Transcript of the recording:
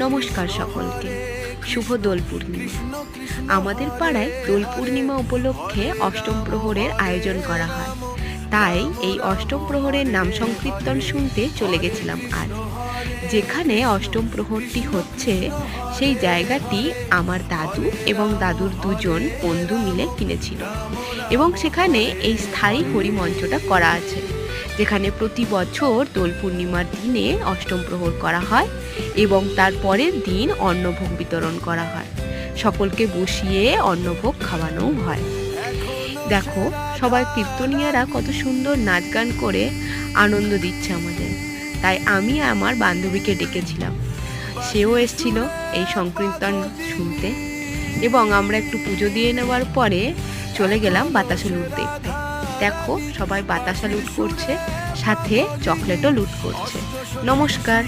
নমস্কার সকলকে। শুভ দোল পূর্ণিমা। আমাদের পাড়ায় দোল পূর্ণিমা উপলক্ষে অষ্টম প্রহরের আয়োজন করা হয়, তাই এই অষ্টম প্রহরের নাম সংকীর্তন শুনতে চলে গেছিলাম আজ। যেখানে অষ্টম প্রহরটি হচ্ছে সেই জায়গাটি আমার দাদু এবং দাদুর দুজন বন্ধু মিলে কিনেছিল, এবং সেখানে এই স্থায়ী হরিমঞ্চটা করা আছে, যেখানে প্রতি বছর দোল পূর্ণিমার দিনে অষ্টম প্রহর করা হয় এবং তার পরের দিন অন্নভোগ বিতরণ করা হয়। সকলকে বসিয়ে অন্নভোগ খাওয়ানোও হয়। দেখো, সবাই কীর্তনিয়ারা কত সুন্দর নাচ গান করে আনন্দ দিচ্ছে আমাদের। তাই আমি আমার বান্ধবীকে ডেকেছিলাম, সেও এসেছিল এই সংকীর্তন শুনতে, এবং আমরা একটু পুজো দিয়ে নেওয়ার পরে চলে গেলাম বাতাসা লুট দেখতে। দেখো, সবাই বাতাসা লুট করছে, সাথে চকলেটও লুট করছে। নমস্কার।